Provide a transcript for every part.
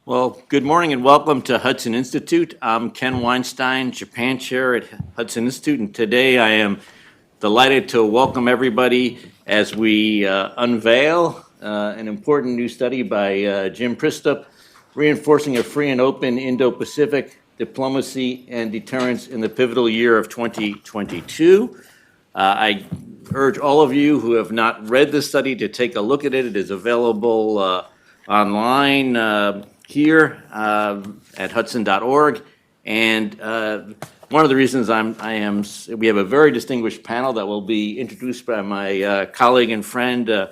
Well, good morning and welcome to Hudson Institute. I'm Ken Weinstein, Japan Chair at Hudson Institute, and today I am delighted to welcome everybody as we unveil an important new study by Jim Przystup, Reinforcing a Free and Open Indo-Pacific Diplomacy and Deterrence in the Pivotal Year of 2022. I urge all of you who have not read this study to take a look at it. It is available online here at hudson.org. And one of the reasons we have a very distinguished panel that will be introduced by my colleague and friend,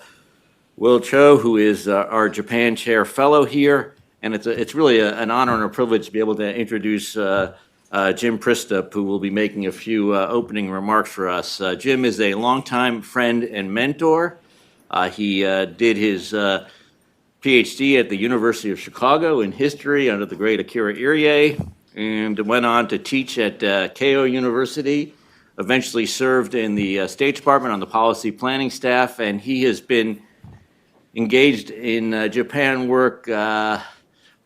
Will Cho, who is our Japan Chair Fellow here. And it's really an honor and a privilege to be able to introduce Jim Przystup, who will be making a few opening remarks for us. Jim is a longtime friend and mentor. He did his PhD at the University of Chicago in history under the great Akira Irie, and went on to teach at Keio University, eventually served in the State Department on the policy planning staff, and he has been engaged in Japan work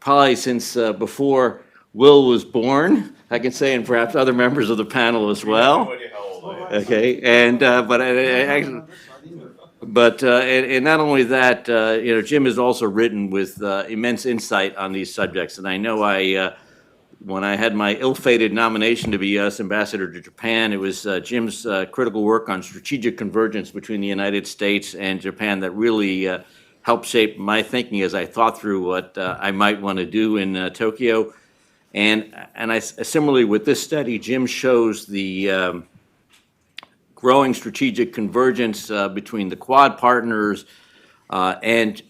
probably since before Will was born, I can say, and perhaps other members of the panel as well. Okay, and and not only that, Jim has also written with immense insight on these subjects, and I know when I had my ill-fated nomination to be U.S. Ambassador to Japan, it was Jim's critical work on strategic convergence between the United States and Japan that really helped shape my thinking as I thought through what I might want to do in Tokyo. And similarly with this study, Jim shows the growing strategic convergence between the Quad partners and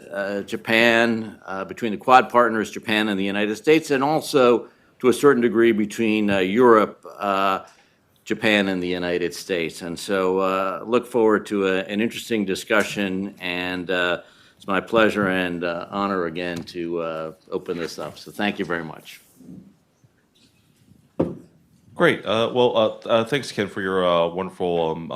Japan, between the Quad partners, Japan and the United States, and also to a certain degree between Europe, Japan and the United States. And so look forward to an interesting discussion, and it's my pleasure and honor again to open this up. So thank you very much. Great. Thanks, Ken, for your wonderful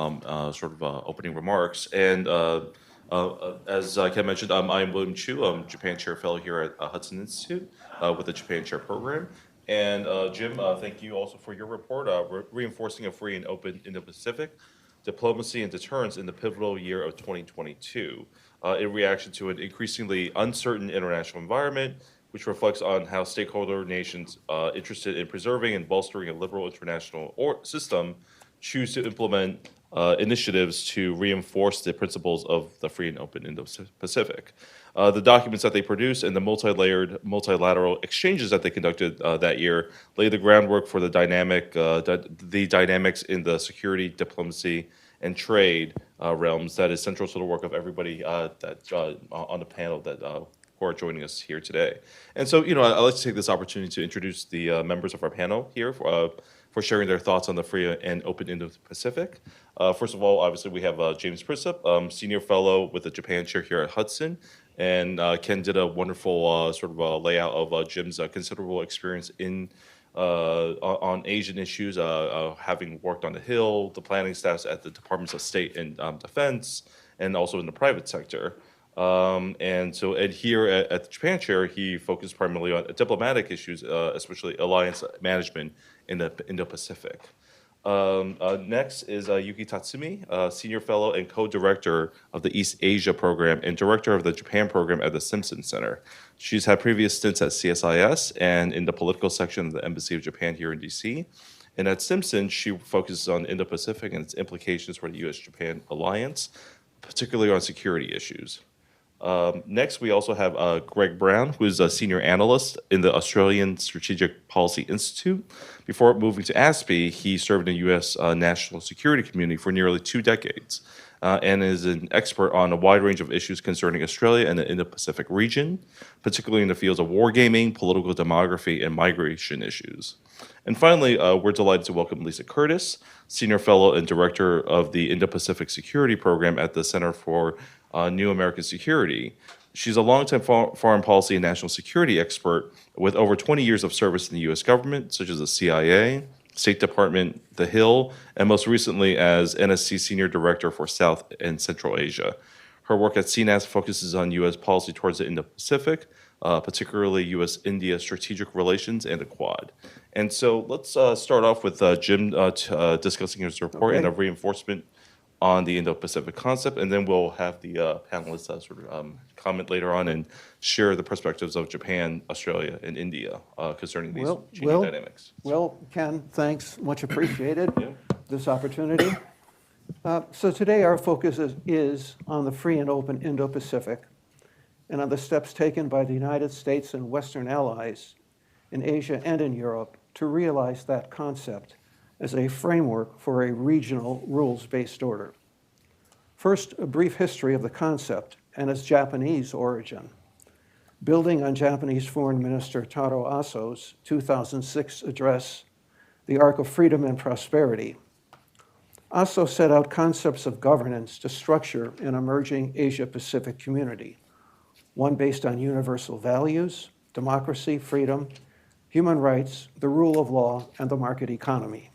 opening remarks. And as Ken mentioned, I am William Chu. I'm Japan Chair Fellow here at Hudson Institute with the Japan Chair Program. And Jim, thank you also for your report, Reinforcing a Free and Open Indo-Pacific Diplomacy and Deterrence in the Pivotal Year of 2022, in reaction to an increasingly uncertain international environment, which reflects on how stakeholder nations interested in preserving and bolstering a liberal international system choose to implement initiatives to reinforce the principles of the free and open Indo-Pacific. The documents that they produced and the multi-layered, multilateral exchanges that they conducted that year lay the groundwork for the dynamics in the security, diplomacy, and trade realms that is central to the work of everybody that on the panel that who are joining us here today. And so, I'd like to take this opportunity to introduce the members of our panel here for sharing their thoughts on the free and open Indo-Pacific. First of all, obviously, we have James Przystup, Senior Fellow with the Japan Chair here at Hudson. And Ken did a wonderful layout of Jim's considerable experience on Asian issues, having worked on the Hill, the planning staffs at the Departments of State and Defense, and also in the private sector. And here at the Japan Chair, he focused primarily on diplomatic issues, especially alliance management in the Indo-Pacific. Next is Yuki Tatsumi, Senior Fellow and Co-Director of the East Asia Program and Director of the Japan Program at the Simpson Center. She's had previous stints at CSIS and in the political section of the Embassy of Japan here in D.C. And at Simpson, she focuses on Indo-Pacific and its implications for the U.S.-Japan alliance, particularly on security issues. Next, we also have Greg Brown, who is a senior analyst in the Australian Strategic Policy Institute. Before moving to ASPI, he served in the U.S. national security community for nearly 2 decades and is an expert on a wide range of issues concerning Australia and the Indo-Pacific region, particularly in the fields of wargaming, political demography, and migration issues. And finally, we're delighted to welcome Lisa Curtis, Senior Fellow and Director of the Indo-Pacific Security Program at the Center for New American Security. She's a longtime foreign policy and national security expert with over 20 years of service in the U.S. government, such as the CIA, State Department, the Hill, and most recently as NSC Senior Director for South and Central Asia. Her work at CNAS focuses on U.S. policy towards the Indo-Pacific, particularly U.S.-India strategic relations and the Quad. And so let's start off with Jim discussing his report and a reinforcement on the Indo-Pacific concept, and then we'll have the panelists comment later on and share the perspectives of Japan, Australia, and India concerning these changing dynamics. Well, Ken, thanks, much appreciated, this opportunity. So today our focus is on the free and open Indo-Pacific and on the steps taken by the United States and Western allies in Asia and in Europe to realize that concept as a framework for a regional rules-based order. First, a brief history of the concept and its Japanese origin. Building on Japanese Foreign Minister Taro Aso's 2006 address, The Arc of Freedom and Prosperity, Aso set out concepts of governance to structure an emerging Asia-Pacific community, one based on universal values, democracy, freedom, human rights, the rule of law, and the market economy.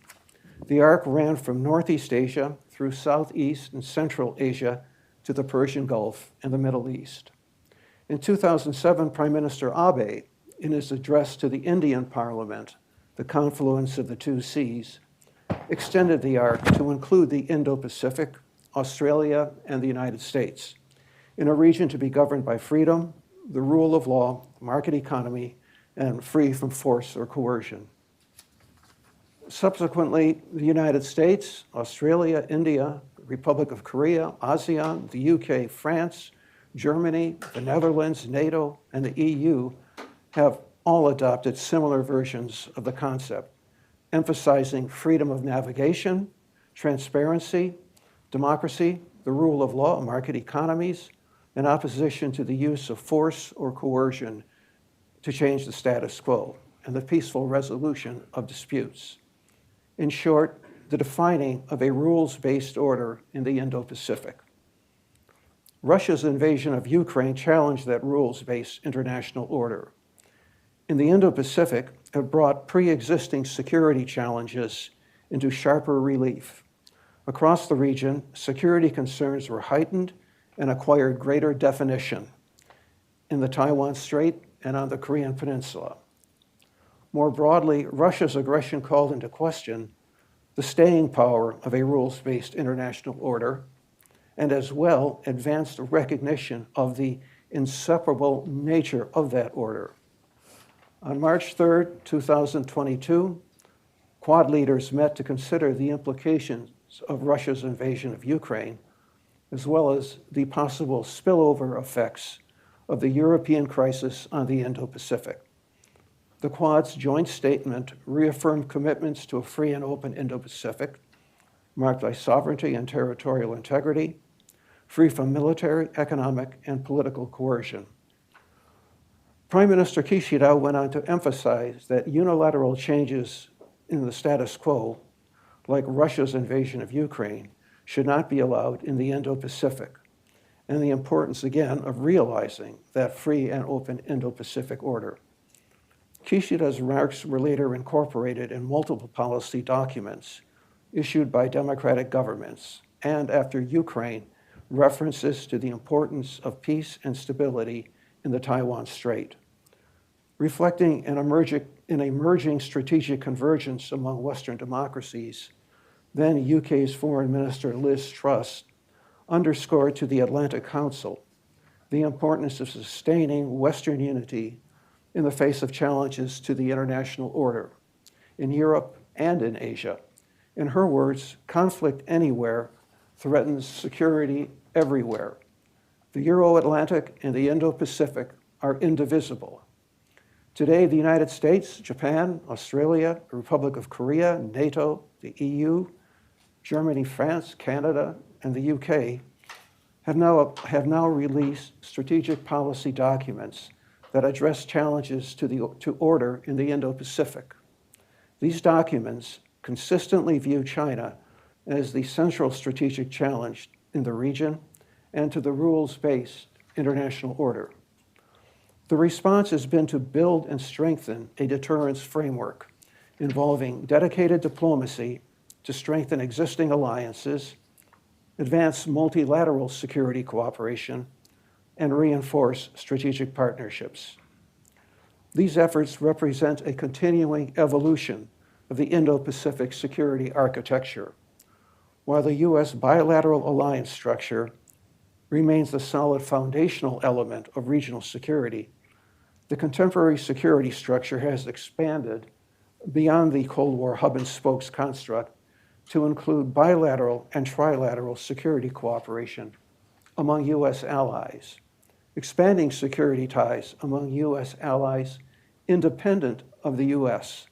The arc ran from Northeast Asia through Southeast and Central Asia to the Persian Gulf and the Middle East. In 2007, Prime Minister Abe, in his address to the Indian Parliament, the confluence of the two seas, extended the arc to include the Indo-Pacific, Australia, and the United States, in a region to be governed by freedom, the rule of law, market economy, and free from force or coercion. Subsequently, the United States, Australia, India, Republic of Korea, ASEAN, the UK, France, Germany, the Netherlands, NATO, and the EU have all adopted similar versions of the concept, emphasizing freedom of navigation, transparency, democracy, the rule of law, market economies, and opposition to the use of force or coercion to change the status quo, and the peaceful resolution of disputes. In short, the defining of a rules-based order in the Indo-Pacific. Russia's invasion of Ukraine challenged that rules-based international order. In the Indo-Pacific, it brought pre-existing security challenges into sharper relief. Across the region, security concerns were heightened and acquired greater definition in the Taiwan Strait and on the Korean Peninsula. More broadly, Russia's aggression called into question the staying power of a rules-based international order, and as well advanced recognition of the inseparable nature of that order. On March 3rd, 2022, Quad leaders met to consider the implications of Russia's invasion of Ukraine, as well as the possible spillover effects of the European crisis on the Indo-Pacific. The Quad's joint statement reaffirmed commitments to a free and open Indo-Pacific, marked by sovereignty and territorial integrity, free from military, economic, and political coercion. Prime Minister Kishida went on to emphasize that unilateral changes in the status quo, like Russia's invasion of Ukraine, should not be allowed in the Indo-Pacific, and the importance, again, of realizing that free and open Indo-Pacific order. Kishida's remarks were later incorporated in multiple policy documents issued by democratic governments, and after Ukraine, references to the importance of peace and stability in the Taiwan Strait. Reflecting an emerging strategic convergence among Western democracies, then UK's Foreign Minister Liz Truss underscored to the Atlantic Council the importance of sustaining Western unity in the face of challenges to the international order in Europe and in Asia. In her words, conflict anywhere threatens security everywhere. The Euro-Atlantic and the Indo-Pacific are indivisible. Today, the United States, Japan, Australia, the Republic of Korea, NATO, the EU, Germany, France, Canada, and the UK have now released strategic policy documents that address challenges to order in the Indo-Pacific. These documents consistently view China as the central strategic challenge in the region and to the rules-based international order. The response has been to build and strengthen a deterrence framework involving dedicated diplomacy to strengthen existing alliances, advance multilateral security cooperation, and reinforce strategic partnerships. These efforts represent a continuing evolution of the Indo-Pacific security architecture. While the U.S. bilateral alliance structure remains the solid foundational element of regional security, the contemporary security structure has expanded beyond the Cold War hub and spokes construct to include bilateral and trilateral security cooperation among U.S. allies, expanding security ties among U.S. allies independent of the U.S.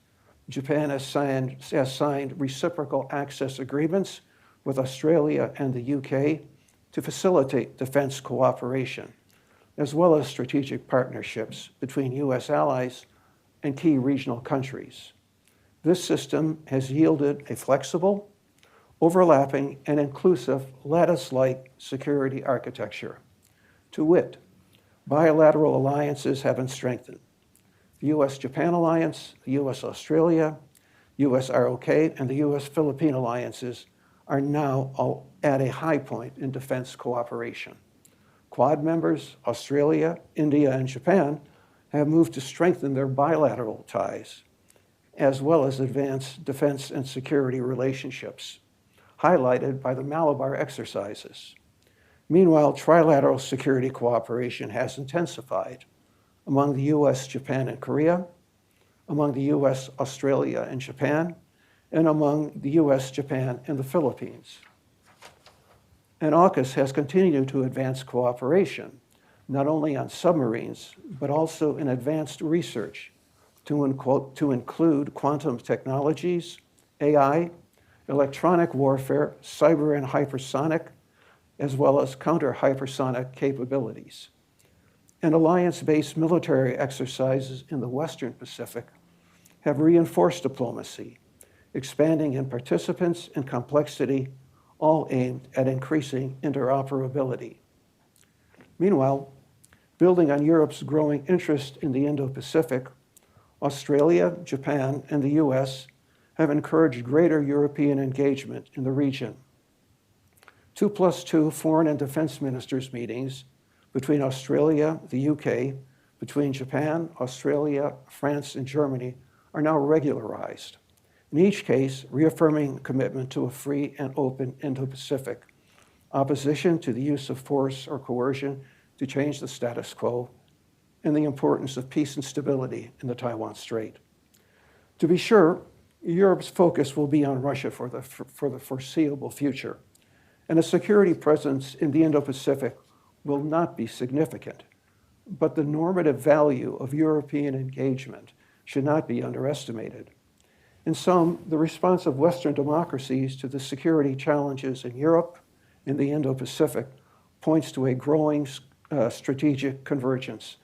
Japan has signed reciprocal access agreements with Australia and the UK to facilitate defense cooperation, as well as strategic partnerships between U.S. allies and key regional countries. This system has yielded a flexible, overlapping, and inclusive lattice-like security architecture. To wit, bilateral alliances have been strengthened. The U.S.-Japan alliance, the U.S.-Australia, U.S.-ROK, and the U.S.-Philippine alliances are now all at a high point in defense cooperation. Quad members, Australia, India, and Japan, have moved to strengthen their bilateral ties, as well as advance defense and security relationships, highlighted by the Malabar exercises. Meanwhile, trilateral security cooperation has intensified among the U.S., Japan, and Korea, among the U.S., Australia, and Japan, and among the U.S., Japan, and the Philippines. And AUKUS has continued to advance cooperation, not only on submarines, but also in advanced research to include quantum technologies, AI, electronic warfare, cyber and hypersonic, as well as counter-hypersonic capabilities. And alliance-based military exercises in the Western Pacific have reinforced diplomacy, expanding in participants and complexity, all aimed at increasing interoperability. Meanwhile, building on Europe's growing interest in the Indo-Pacific, Australia, Japan, and the US have encouraged greater European engagement in the region. 2+2 foreign and defense ministers meetings between Australia, the UK, between Japan, Australia, France, and Germany are now regularized. In each case, reaffirming commitment to a free and open Indo-Pacific, opposition to the use of force or coercion to change the status quo, and the importance of peace and stability in the Taiwan Strait. To be sure, Europe's focus will be on Russia for the foreseeable future, and a security presence in the Indo-Pacific will not be significant. But the normative value of European engagement should not be underestimated. In sum, the response of Western democracies to the security challenges in Europe and the Indo-Pacific points to a growing strategic convergence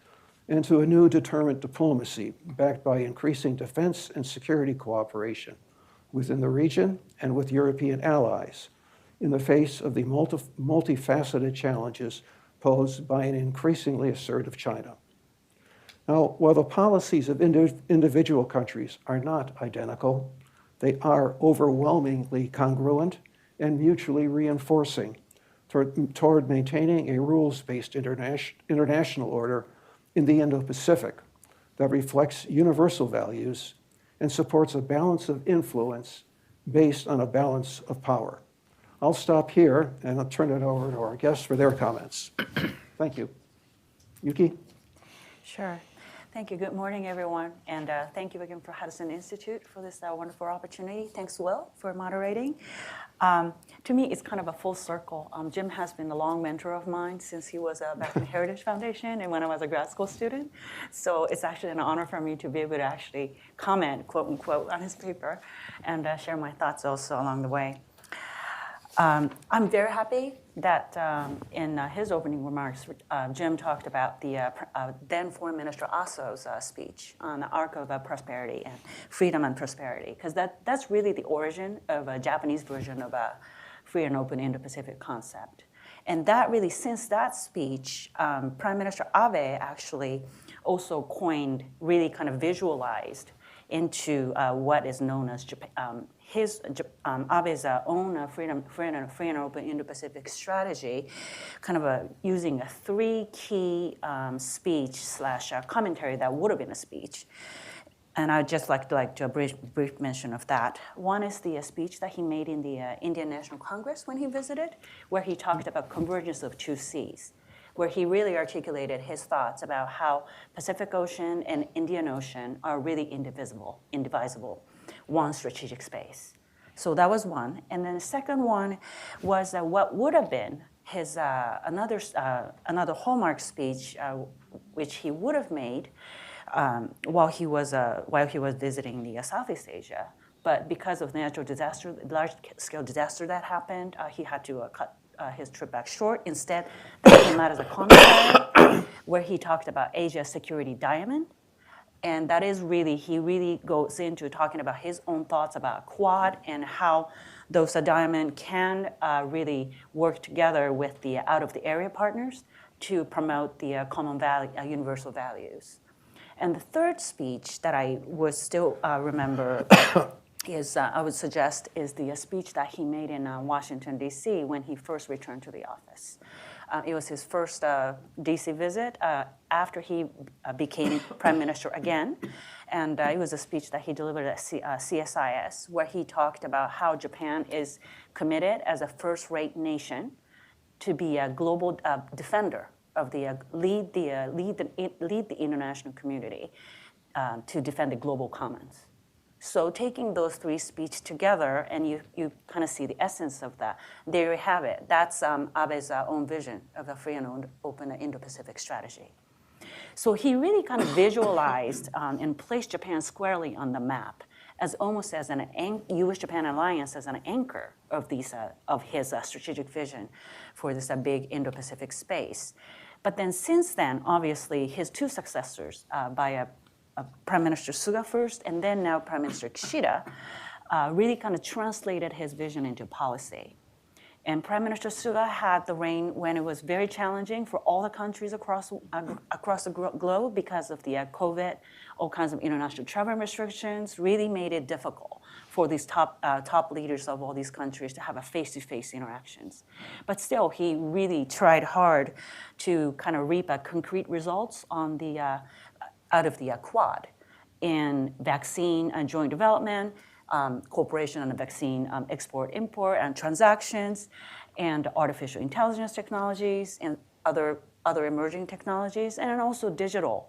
and to a new deterrent diplomacy backed by increasing defense and security cooperation within the region and with European allies in the face of the multifaceted challenges posed by an increasingly assertive China. Now, while the policies of individual countries are not identical, they are overwhelmingly congruent and mutually reinforcing toward maintaining a rules-based international order in the Indo-Pacific that reflects universal values and supports a balance of influence based on a balance of power. I'll stop here and I'll turn it over to our guests for their comments. Thank you. Yuki? Sure. Thank you. Good morning, everyone. And thank you again for Hudson Institute for this wonderful opportunity. Thanks, Will, for moderating. To me, it's kind of a full circle. Jim has been a long mentor of mine since he was back in Heritage Foundation and when I was a grad school student. So it's actually an honor for me to be able to actually comment, quote unquote, on his paper and share my thoughts also along the way. I'm very happy that in his opening remarks, Jim talked about the then Foreign Minister Aso's speech on the arc of prosperity and freedom and prosperity, because that's really the origin of a Japanese version of a free and open Indo-Pacific concept. And that really, since that speech, Prime Minister Abe actually also coined, really kind of visualized into what is known as Japan, Abe's own free and open Indo-Pacific strategy, kind of using a 3 key speech / commentary that would have been a speech. And I'd just like to a brief mention of that. One is the speech that he made in the Indian National Congress when he visited, where he talked about convergence of 2 seas, where he really articulated his thoughts about how Pacific Ocean and Indian Ocean are really indivisible, one strategic space. So that was one. And then the second one was what would have been his another hallmark speech, which he would have made while he was visiting the Southeast Asia. But because of natural disaster, large-scale disaster that happened, he had to cut his trip back short. Instead, that came out as a commentary where he talked about Asia's security diamond. And that is he really goes into talking about his own thoughts about Quad and how those diamond can really work together with the out-of-the-area partners to promote the common universal values. And the third speech that I would still remember I would suggest is the speech that he made in Washington, D.C. when he first returned to the office. It was his first D.C. visit after he became prime minister again. And it was a speech that he delivered at CSIS, where he talked about how Japan is committed as a first-rate nation to be a global defender of lead the international community to defend the global commons. So taking those 3 speeches together, and you kind of see the essence of that, there you have it. That's Abe's own vision of a free and open Indo-Pacific strategy. So he really kind of visualized and placed Japan squarely on the map as almost as an U.S.-Japan alliance as an anchor of his strategic vision for this big Indo-Pacific space. But then since then, obviously, his 2 successors by Prime Minister Suga first, and then now Prime Minister Kishida, really kind of translated his vision into policy. And Prime Minister Suga had the reign when it was very challenging for all the countries across the globe because of the COVID, all kinds of international travel restrictions, really made it difficult for these top leaders of all these countries to have a face-to-face interactions. But still, he really tried hard to kind of reap concrete results on out of the Quad in vaccine and joint development, cooperation on the vaccine export-import and transactions, and artificial intelligence technologies and other emerging technologies, and also digital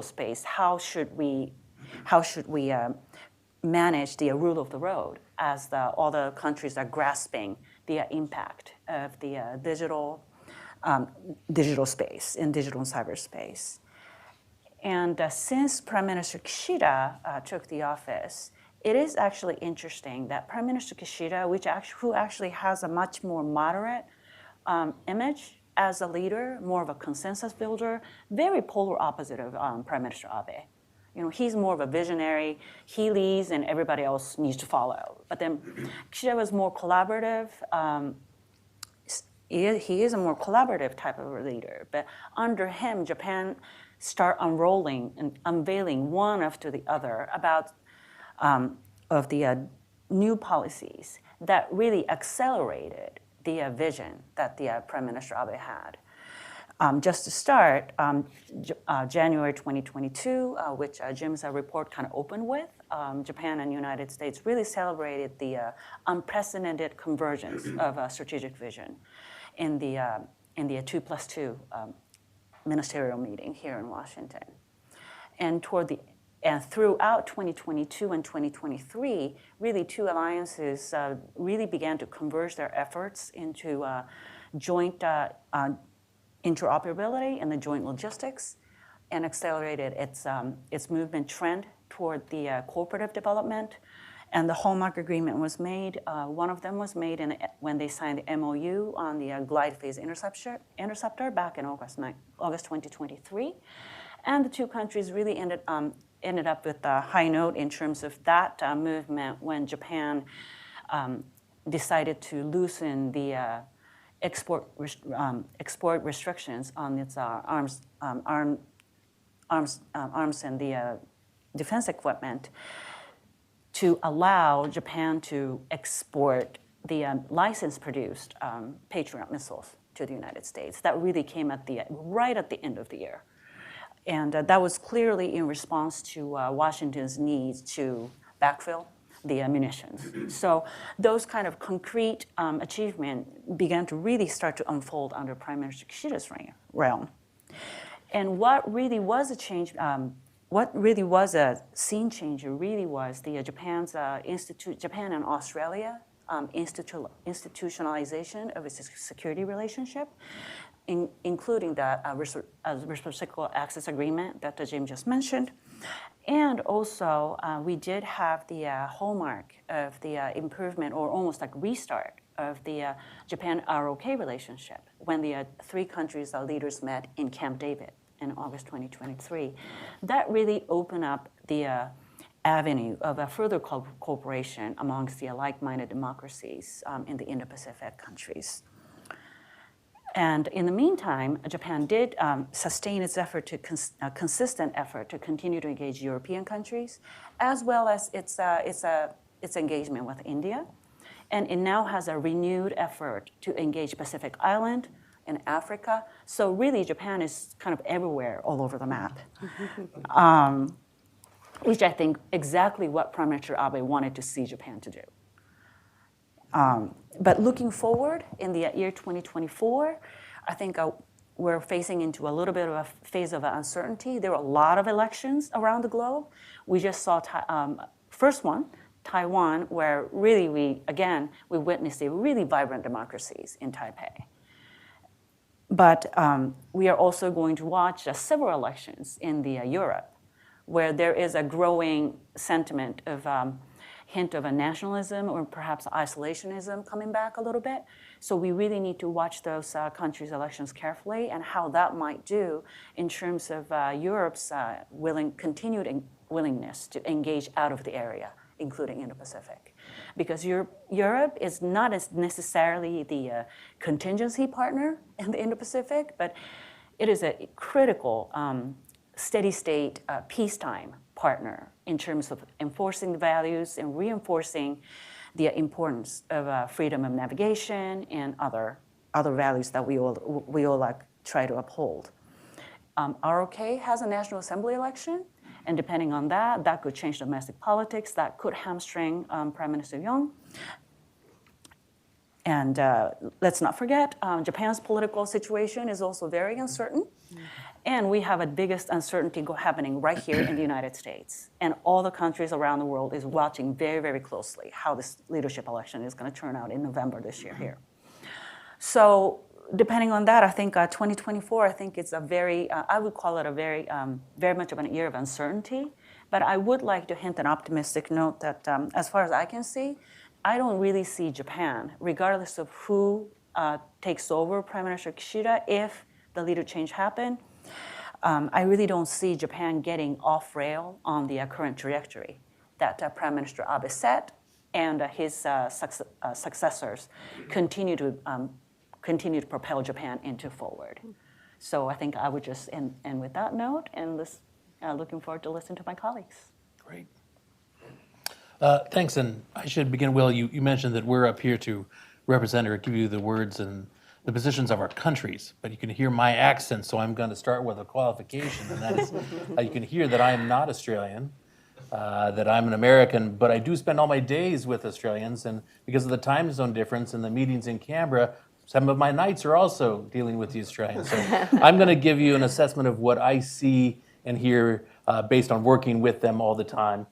space. How should we manage the rule of the road as all the countries are grasping the impact of the digital space and digital and cyberspace? And since Prime Minister Kishida took the office, it is actually interesting that Prime Minister Kishida, who actually has a much more moderate image as a leader, more of a consensus builder, very polar opposite of Prime Minister Abe. He's more of a visionary. He leads, and everybody else needs to follow. But then Kishida was more collaborative. He is a more collaborative type of a leader. But under him, Japan start unrolling and unveiling one after the other about of the new policies that really accelerated the vision that the Prime Minister Abe had. Just to start, January 2022, which Jim's report kind of opened with, Japan and the United States really celebrated the unprecedented convergence of strategic vision in the 2+2 ministerial meeting here in Washington. And throughout 2022 and 2023, really 2 alliances really began to converge their efforts into joint interoperability and the joint logistics, and accelerated its movement trend toward the cooperative development. And the hallmark agreement was made. One of them was made when they signed the MOU on the glide phase interceptor back in August 2023. And the 2 countries really ended up with a high note in terms of that movement when Japan decided to loosen the export restrictions on its arms and the defense equipment to allow Japan to export the license-produced Patriot missiles to the United States. That really came right at the end of the year. And that was clearly in response to Washington's needs to backfill the munitions. So those kind of concrete achievements began to really start to unfold under Prime Minister Kishida's realm. And what really was a change, what really was a scene changer really was the Japan and Australia institutionalization of its security relationship, including the reciprocal access agreement that Jim just mentioned. And also, we did have the hallmark of the improvement or almost like restart of the Japan ROK relationship when the three countries' leaders met in Camp David in August 2023. That really opened up the avenue of a further cooperation amongst the like-minded democracies in the Indo-Pacific countries. And in the meantime, Japan did sustain its effort to consistent effort to continue to engage European countries, as well as its engagement with India. And it now has a renewed effort to engage Pacific Island and Africa. So really, Japan is kind of everywhere, all over the map, which I think exactly what Prime Minister Abe wanted to see Japan to do. But looking forward in the year 2024, I think we're facing into a little bit of a phase of uncertainty. There are a lot of elections around the globe. We just saw first one, Taiwan, where really we witnessed a really vibrant democracies in Taipei. But we are also going to watch several elections in Europe, where there is a growing sentiment of hint of a nationalism or perhaps isolationism coming back a little bit. So we really need to watch those countries' elections carefully and how that might do in terms of Europe's continued willingness to engage out of the area, including Indo-Pacific. Because Europe is not as necessarily the contingency partner in the Indo-Pacific, but it is a critical steady state peacetime partner in terms of enforcing the values and reinforcing the importance of freedom of navigation and other values that we all like try to uphold. ROK has a National Assembly election, and depending on that could change domestic politics, that could hamstring Prime Minister Young. And let's not forget, Japan's political situation is also very uncertain. And we have a biggest uncertainty happening right here in the United States. And all the countries around the world is watching very, very closely how this leadership election is going to turn out in November this year here. So depending on that, I think 2024, I think it's a very, I would call it a very, very much of an year of uncertainty. But I would like to hint an optimistic note that as far as I can see, I don't really see Japan, regardless of who takes over Prime Minister Kishida, if the leader change happen, I really don't see Japan getting off rail on the current trajectory that Prime Minister Abe set, and his successors continue to propel Japan into forward. So I think I would just end with that note, and looking forward to listening to my colleagues. Great. Thanks, and I should begin, Will. You mentioned that we're up here to represent or give you the words and the positions of our countries, but you can hear my accent, so I'm going to start with a qualification, and that is you can hear that I am not Australian, that I'm an American, but I do spend all my days with Australians, and because of the time zone difference and the meetings in Canberra, some of my nights are also dealing with the Australians. So I'm going to give you an assessment of what I see and hear based on working with them all the time,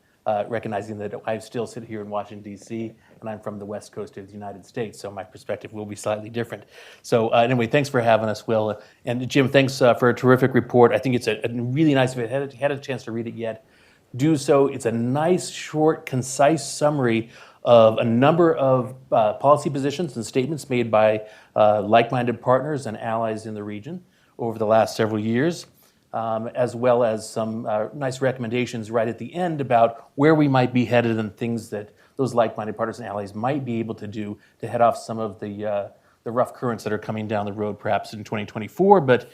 recognizing that I still sit here in Washington, D.C., and I'm from the West Coast of the United States, so my perspective will be slightly different. So anyway, thanks for having us, Will. And Jim, thanks for a terrific report. I think it's a really nice, if you had a chance to read it yet, do so. It's a nice, short, concise summary of a number of policy positions and statements made by like-minded partners and allies in the region over the last several years, as well as some nice recommendations right at the end about where we might be headed and things that those like-minded partners and allies might be able to do to head off some of the rough currents that are coming down the road perhaps in 2024, but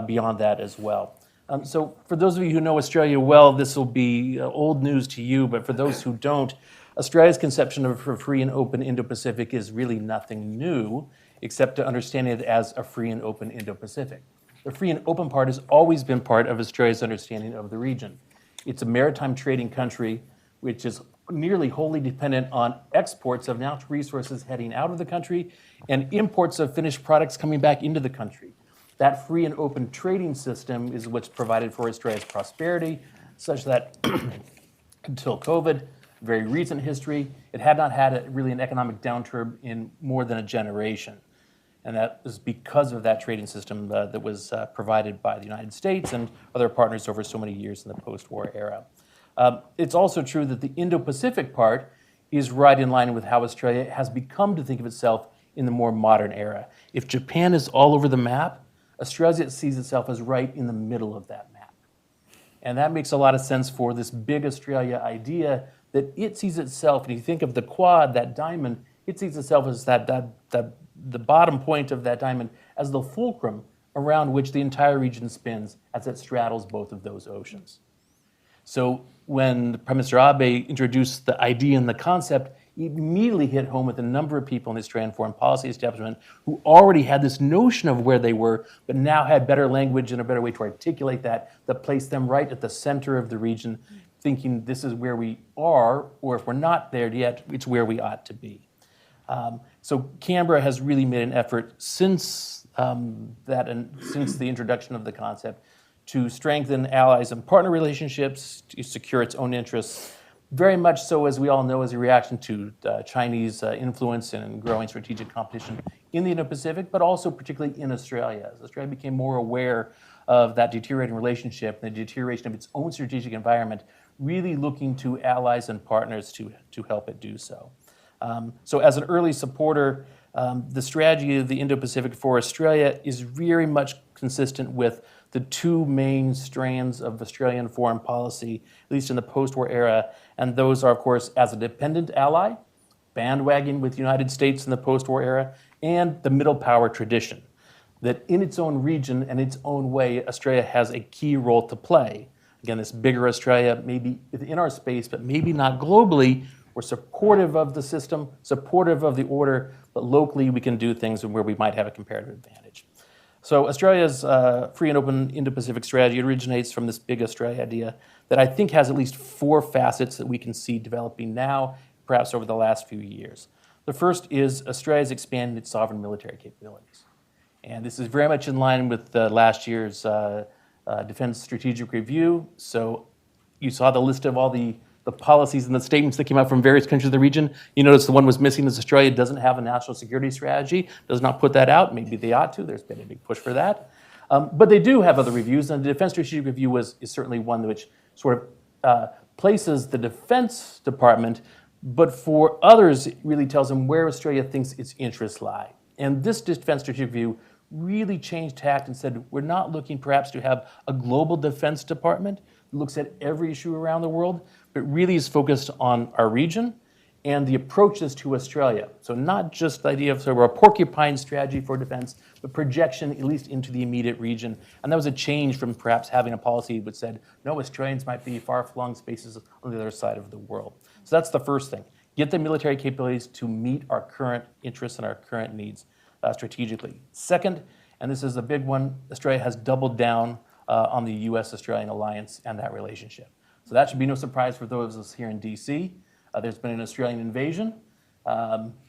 beyond that as well. So for those of you who know Australia well, this will be old news to you, but for those who don't, Australia's conception of a free and open Indo-Pacific is really nothing new, except to understand it as a free and open Indo-Pacific. The free and open part has always been part of Australia's understanding of the region. It's a maritime trading country, which is nearly wholly dependent on exports of natural resources heading out of the country and imports of finished products coming back into the country. That free and open trading system is what's provided for Australia's prosperity, such that until COVID, very recent history, it had not had really an economic downturn in more than a generation. And that was because of that trading system that was provided by the United States and other partners over so many years in the post-war era. It's also true that the Indo-Pacific part is right in line with how Australia has become to think of itself in the more modern era. If Japan is all over the map, Australia sees itself as right in the middle of that map. And that makes a lot of sense for this big Australia idea that it sees itself, and you think of the quad, that diamond, it sees itself as the bottom point of that diamond as the fulcrum around which the entire region spins as it straddles both of those oceans. So when Prime Minister Abe introduced the idea and the concept, he immediately hit home with a number of people in the Australian foreign policy establishment who already had this notion of where they were, but now had better language and a better way to articulate that placed them right at the center of the region, thinking this is where we are, or if we're not there yet, it's where we ought to be. So Canberra has really made an effort since since the introduction of the concept to strengthen allies and partner relationships, to secure its own interests, very much so, as we all know, as a reaction to Chinese influence and growing strategic competition in the Indo-Pacific, but also particularly in Australia. As Australia became more aware of that deteriorating relationship, the deterioration of its own strategic environment, really looking to allies and partners to help it do so. So as an early supporter, the strategy of the Indo-Pacific for Australia is very much consistent with the two main strands of Australian foreign policy, at least in the post-war era, and those are, of course, as a dependent ally, bandwagon with the United States in the post-war era, and the middle power tradition, that in its own region and its own way, Australia has a key role to play. Again, this bigger Australia, maybe within our space, but maybe not globally. We're supportive of the system, supportive of the order, but locally we can do things where we might have a comparative advantage. So Australia's free and open Indo-Pacific strategy originates from this big Australia idea that I think has at least four facets that we can see developing now, perhaps over the last few years. The first is Australia's expanding its sovereign military capabilities. And this is very much in line with last year's Defense Strategic Review. So you saw the list of all the policies and the statements that came out from various countries of the region. You notice the one was missing is Australia doesn't have a national security strategy, does not put that out. Maybe they ought to. There's been a big push for that. But they do have other reviews, and the Defense Strategic Review is certainly one which sort of places the Defense Department, but for others, it really tells them where Australia thinks its interests lie. And this Defense Strategic Review really changed tact and said, we're not looking perhaps to have a global defense department that looks at every issue around the world, but really is focused on our region and the approaches to Australia. So not just the idea of sort of a porcupine strategy for defense, but projection at least into the immediate region. And that was a change from perhaps having a policy that said, no, Australians might be far-flung spaces on the other side of the world. So that's the first thing. Get the military capabilities to meet our current interests and our current needs strategically. Second, and this is a big one, Australia has doubled down on the U.S.-Australian alliance and that relationship. So that should be no surprise for those of us here in D.C. There's been an Australian invasion.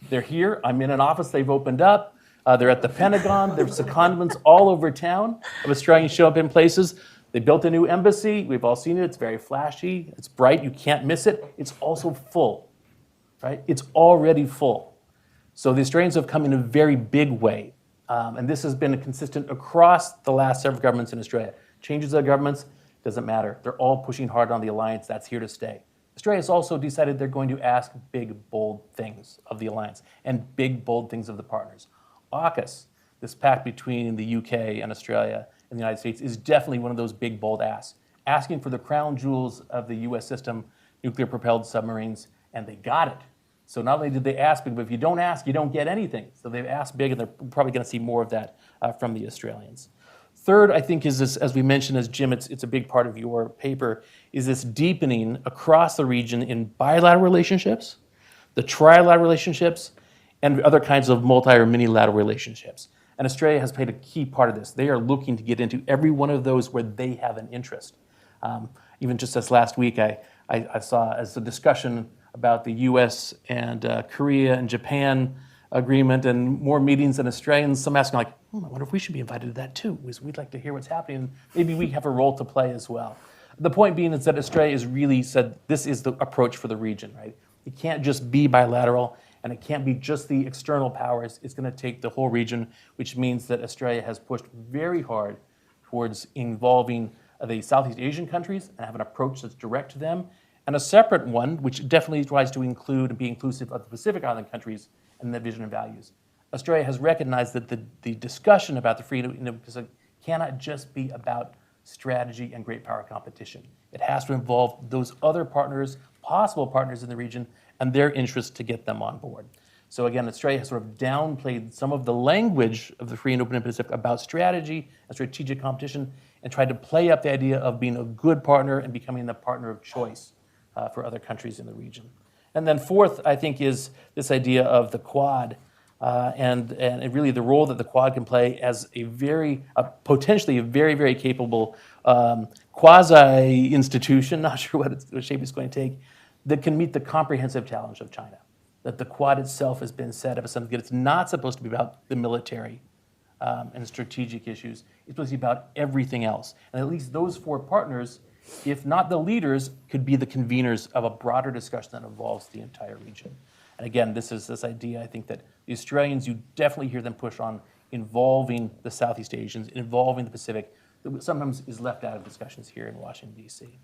They're here. I'm in an office they've opened up. They're at the Pentagon. There's secondments all over town of Australians show up in places. They built a new embassy. We've all seen it. It's very flashy. It's bright. You can't miss it. It's also full, right? It's already full. So the Australians have come in a very big way. And this has been consistent across the last several governments in Australia. Changes of governments, doesn't matter. They're all pushing hard on the alliance. That's here to stay. Australia has also decided they're going to ask big, bold things of the alliance and big, bold things of the partners. AUKUS, this pact between the UK and Australia and the United States, is definitely one of those big, bold asks. Asking for the crown jewels of the US system, nuclear-propelled submarines, and they got it. So not only did they ask big, but if you don't ask, you don't get anything. So they've asked big, and they're probably going to see more of that from the Australians. Third, I think, is this, as we mentioned, as Jim, it's a big part of your paper, is this deepening across the region in bilateral relationships, the trilateral relationships, and other kinds of multi or minilateral relationships. And Australia has played a key part of this. They are looking to get into every one of those where they have an interest. Even just this last week, I saw as a discussion about the US and Korea and Japan agreement and more meetings in Australians, some asking like, I wonder if we should be invited to that too, because we'd like to hear what's happening. Maybe we have a role to play as well. The point being is that Australia has really said this is the approach for the region, right? It can't just be bilateral, and it can't be just the external powers. It's going to take the whole region, which means that Australia has pushed very hard towards involving the Southeast Asian countries and have an approach that's direct to them, and a separate one, which definitely tries to include and be inclusive of the Pacific Island countries and their vision and values. Australia has recognized that the discussion about the free Indo-Pacific cannot just be about strategy and great power competition. It has to involve those other partners, possible partners in the region, and their interests to get them on board. So again, Australia has sort of downplayed some of the language of the free and open Indo-Pacific about strategy and strategic competition and tried to play up the idea of being a good partner and becoming the partner of choice for other countries in the region. And then fourth, I think, is this idea of the Quad and really the role that the Quad can play as potentially a very, very capable quasi-institution, not sure what shape it's going to take, that can meet the comprehensive challenge of China. That the Quad itself has been set up as something that it's not supposed to be about the military and strategic issues. It's supposed to be about everything else. And at least those four partners, if not the leaders, could be the conveners of a broader discussion that involves the entire region. And again, this is this idea, I think, that the Australians, you definitely hear them push on involving the Southeast Asians, involving the Pacific, that sometimes is left out of discussions here in Washington, D.C.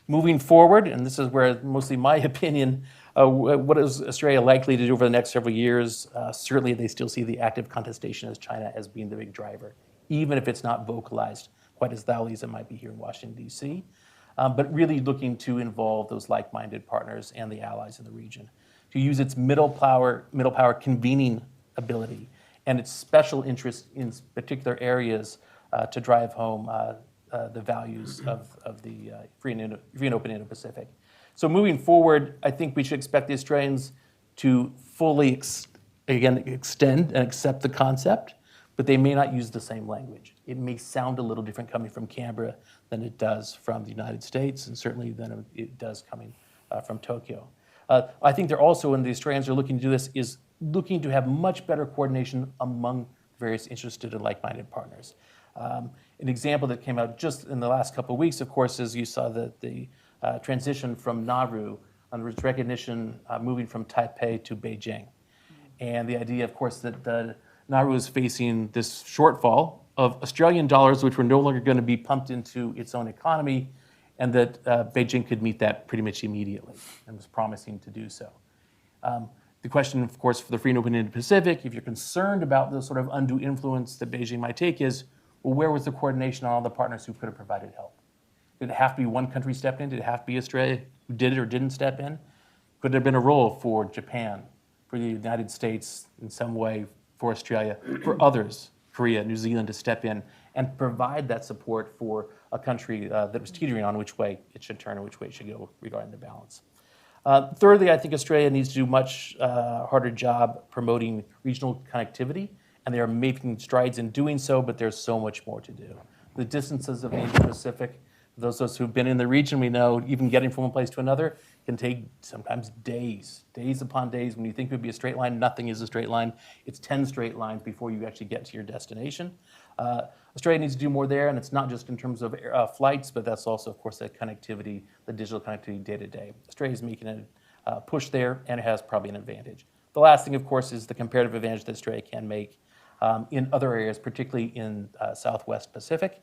Moving forward, and this is where mostly my opinion, what is Australia likely to do over the next several years? Certainly they still see the active contestation as China as being the big driver, even if it's not vocalized quite as loudly as it might be here in Washington, D.C., but really looking to involve those like-minded partners and the allies in the region, to use its middle power convening ability and its special interest in particular areas to drive home the values of the free and open Indo-Pacific. So moving forward, I think we should expect the Australians to fully, extend and accept the concept, but they may not use the same language. It may sound a little different coming from Canberra than it does from the United States, and certainly than it does coming from Tokyo. I think they're also, when the Australians are looking to do this, is looking to have much better coordination among various interested and like-minded partners. An example that came out just in the last couple of weeks, of course, is you saw the transition from Nauru on its recognition moving from Taipei to Beijing. And the idea, of course, that Nauru is facing this shortfall of Australian dollars, which were no longer going to be pumped into its own economy, and that Beijing could meet that pretty much immediately and was promising to do so. The question, of course, for the free and open Indo-Pacific, if you're concerned about the sort of undue influence that Beijing might take, is, well, where was the coordination on all the partners who could have provided help? Did it have to be one country stepped in? Did it have to be Australia who did it or didn't step in? Could there have been a role for Japan, for the United States in some way, for Australia, for others, Korea, New Zealand, to step in and provide that support for a country that was teetering on which way it should turn or which way it should go regarding the balance? Thirdly, I think Australia needs to do a much harder job promoting regional connectivity, and they are making strides in doing so, but there's so much more to do. The distances of the Indo-Pacific, those of us who've been in the region, we know even getting from one place to another can take sometimes days upon days. When you think it would be a straight line, nothing is a straight line. It's 10 straight lines before you actually get to your destination. Australia needs to do more there, and it's not just in terms of flights, but that's also, of course, that connectivity, the digital connectivity day to day. Australia is making a push there, and it has probably an advantage. The last thing, of course, is the comparative advantage that Australia can make in other areas, particularly in Southwest Pacific,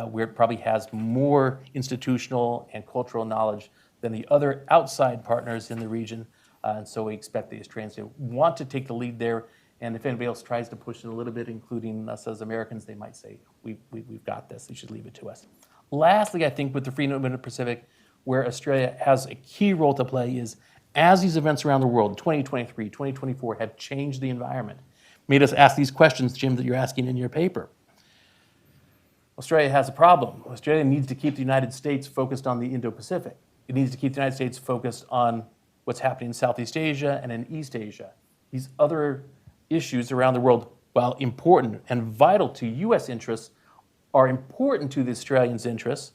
where it probably has more institutional and cultural knowledge than the other outside partners in the region. And so we expect the Australians to want to take the lead there. And if anybody else tries to push it a little bit, including us as Americans, they might say, we've got this, you should leave it to us. Lastly, I think with the free and open Pacific, where Australia has a key role to play is, as these events around the world, 2023, 2024, have changed the environment, made us ask these questions, Jim, that you're asking in your paper. Australia has a problem. Australia needs to keep the United States focused on the Indo-Pacific. It needs to keep the United States focused on what's happening in Southeast Asia and in East Asia. These other issues around the world, while important and vital to U.S. interests, are important to the Australians' interests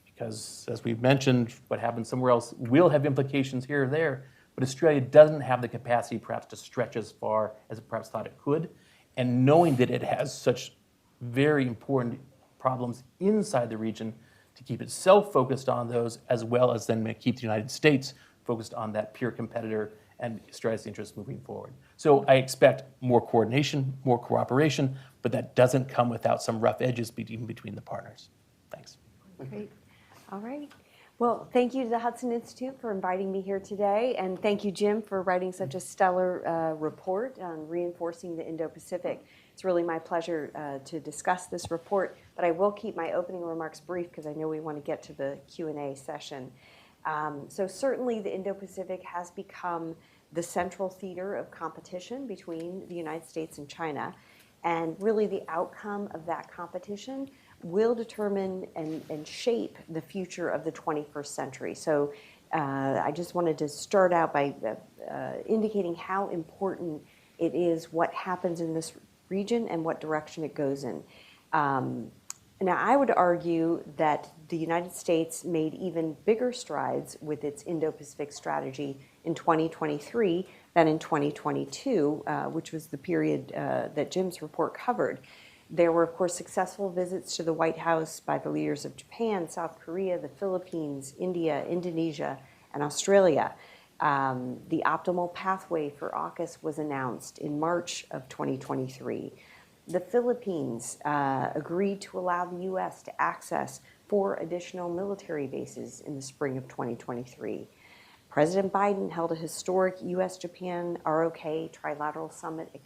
because, as we've mentioned, what happens somewhere else will have implications here or there, but Australia doesn't have the capacity perhaps to stretch as far as it perhaps thought it could. And knowing that it has such very important problems inside the region, to keep itself focused on those, as well as then keep the United States focused on that peer competitor and Australia's interests moving forward. So I expect more coordination, more cooperation, but that doesn't come without some rough edges even between the partners. Thanks. Great. All right. Well, thank you to the Hudson Institute for inviting me here today, and thank you, Jim, for writing such a stellar report on reinforcing the Indo-Pacific. It's really my pleasure to discuss this report, but I will keep my opening remarks brief because I know we want to get to the Q&A session. So certainly the Indo-Pacific has become the central theater of competition between the United States and China, and really the outcome of that competition will determine and shape the future of the 21st century. So I just wanted to start out by indicating how important it is what happens in this region and what direction it goes in. Now, I would argue that the United States made even bigger strides with its Indo-Pacific strategy in 2023 than in 2022, which was the period that Jim's report covered. There were, of course, successful visits to the White House by the leaders of Japan, South Korea, the Philippines, India, Indonesia, and Australia. The optimal pathway for AUKUS was announced in March of 2023. The Philippines agreed to allow the U.S. to access 4 additional military bases in the spring of 2023. President Biden held a historic U.S.-Japan ROK trilateral summit at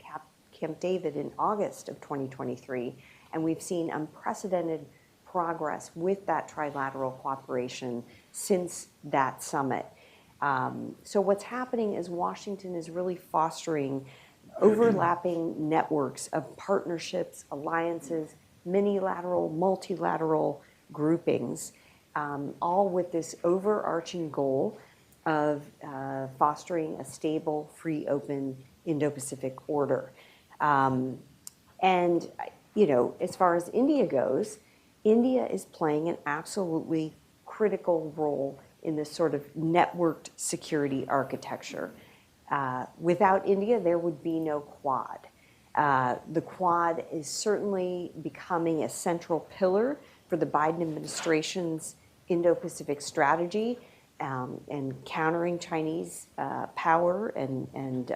Camp David in August of 2023, and we've seen unprecedented progress with that trilateral cooperation since that summit. So what's happening is Washington is really fostering overlapping networks of partnerships, alliances, minilateral, multilateral groupings, all with this overarching goal of fostering a stable, free, open Indo-Pacific order. And, you know, as far as India goes, India is playing an absolutely critical role in this sort of networked security architecture. Without India, there would be no Quad. The Quad is certainly becoming a central pillar for the Biden administration's Indo-Pacific strategy and countering Chinese power and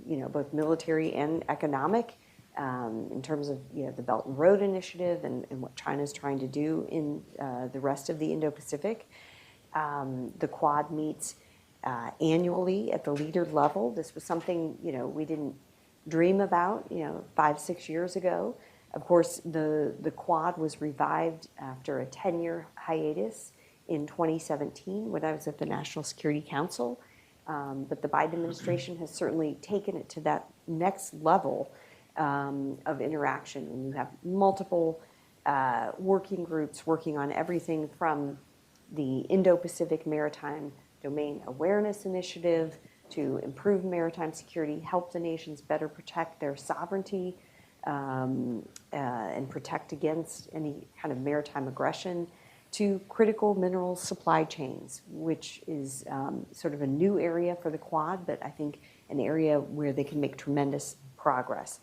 you know, both military and economic in terms of, you know, the Belt and Road Initiative and what China's trying to do in the rest of the Indo-Pacific. The Quad meets annually at the leader level. This was something, you know, we didn't dream about, you know, 5-6 years ago. Of course, the Quad was revived after a 10-year hiatus in 2017 when I was at the National Security Council. But the Biden administration has certainly taken it to that next level of interaction. And you have multiple working groups working on everything from the Indo-Pacific Maritime Domain Awareness Initiative to improve maritime security, help the nations better protect their sovereignty and protect against any kind of maritime aggression, to critical mineral supply chains, which is sort of a new area for the Quad, but I think an area where they can make tremendous progress.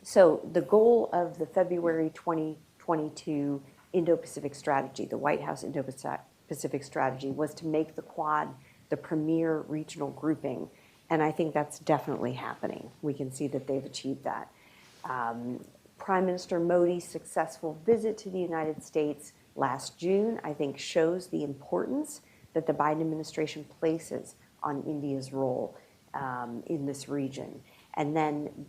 So the goal of the February 2022 Indo-Pacific strategy, the White House Indo-Pacific strategy, was to make the Quad the premier regional grouping, and I think that's definitely happening. We can see that they've achieved that. Prime Minister Modi's successful visit to the United States last June, I think, shows the importance that the Biden administration places on India's role in this region. And then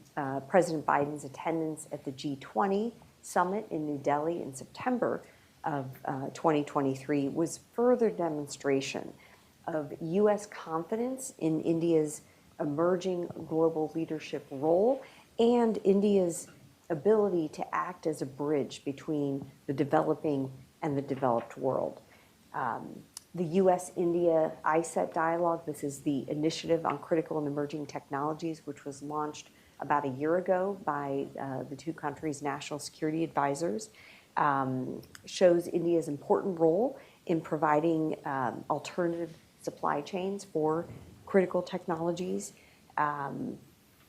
President Biden's attendance at the G20 summit in New Delhi in September of 2023 was further demonstration of U.S. confidence in India's emerging global leadership role and India's ability to act as a bridge between the developing and the developed world. The U.S.-India ISET dialogue, this is the Initiative on Critical and Emerging Technologies, which was launched about a year ago by the two countries' national security advisors, shows India's important role in providing alternative supply chains for critical technologies,